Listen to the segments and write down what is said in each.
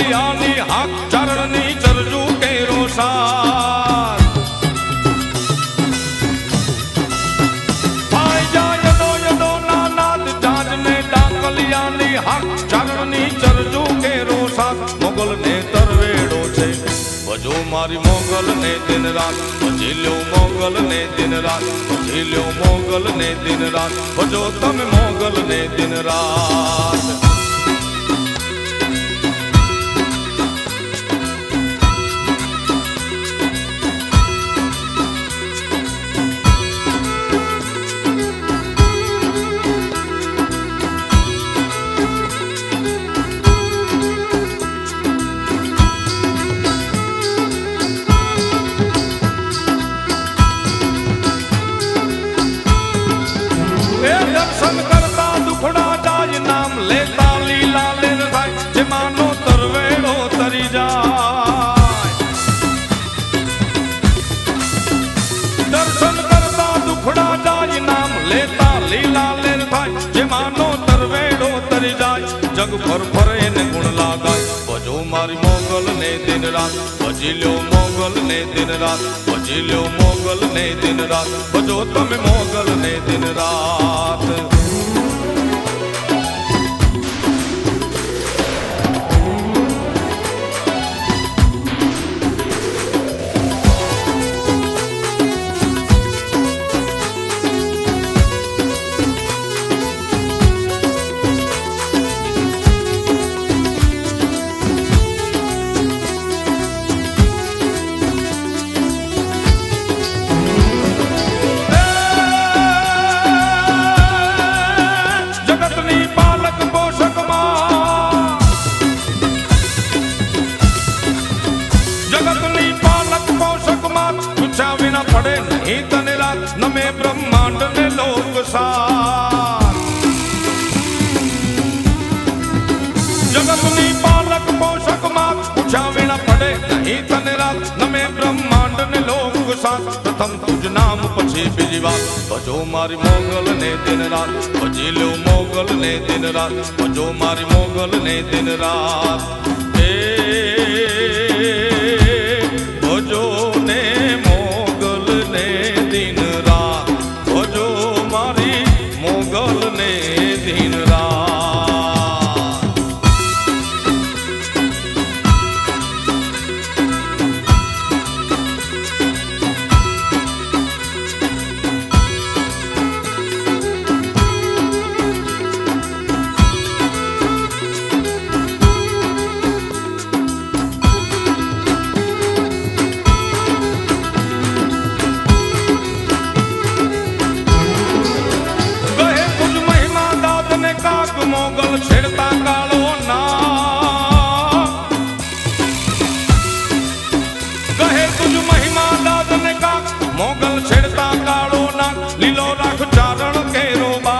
કલિયાની હાક ચરણની ચરજુ કેરો સાર ભાઈ જા યદો યદો નાનાદ જાજને ડાકલિયાની હાક ચરણની ચરજુ કેરો સાર મોગલ ને તરવેડો છે ભજો મારી મોગલ ને દિન રાત ભજી લ્યો મોગલ ને દિન રાત ભજી લ્યો મોગલ ને દિન રાત ભજો તમે મોગલ ને દિન રાત દર્શન કરતા દુખડા જાય નામ લેતા લીલા લેર થાય જે માનો તરવેડો તરી જાય દર્શન કરતા દુખડા જાય નામ લેતા લીલા લેર થાય જે માનો તરવેડો તરી જાય જગ ફર ફરે ને ગુણ લાગાય ભજો મારી મોગલ ને દિન રાત ભજી લ્યો મોગલ ને દિન રાત ભજી લ્યો મોગલ ને દિન રાત ભજો તમે મોગલ ને દિન રાત પડે નહીં તને રાત નમે બ્રહ્માંડ ને લોક સાર જગતની પાલક પોષક માં પૂછ્યા વિના પડે નહીં તને રાત નમે બ્રહ્માંડ ને લોક સાર પ્રથમ તુજ નામ પછી બીજી વાત ભજો મારી મોગલ ને દિન રાત ભજી લ્યો મોગલ ને દિન રાત ભજો મારી મોગલ ને દિન રાત ભજો ને दिन रात भजो मारी मोगल ने दिन रात મોગલ છેડતા કાળો ના કહે તુજ મહિમા દાદ ને કાક મોગલ છેડતા કાળો ના લીલો રાખ ચારણ કેરો બા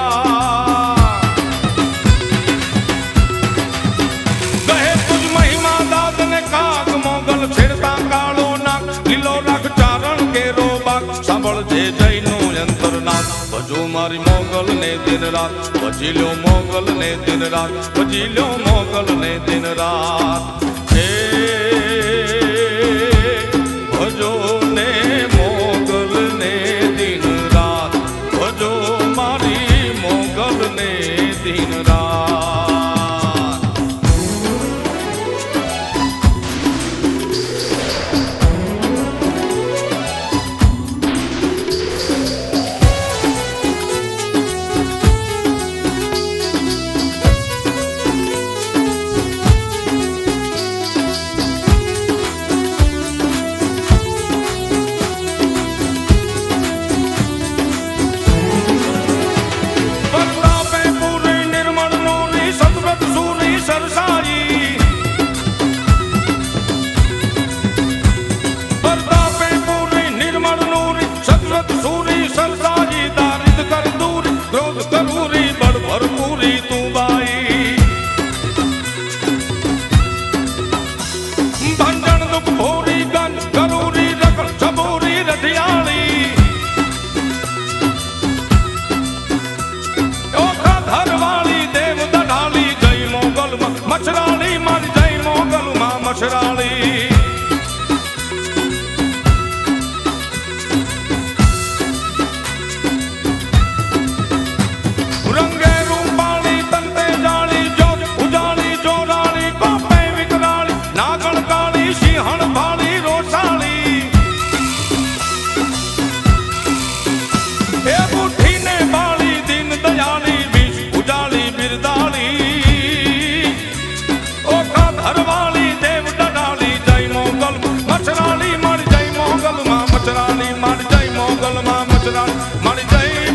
કહે તુજ મહિમા દાદ ને કાક મોગલ છેડતા કાળો ના લીલો રાખ ચારણ કેરો બા સાંભળ જે જયનું અંતરનાથ ભજો મારી મોગલ ને દિન રાત ભજી લ્યો મોગલ ને દિન રાત ભજી લ્યો મોગલ ને દિન રાત ભજો ને મોગલ ને દિન રાત ભજો મારી મોગલ ને દિન રાત હરવાળી દેવ ડડાળી જય મોગલ મચરાળી મારી જય મોગલ માં મચરાળી મારી જય મોગલ માં મચરાળી મારી જય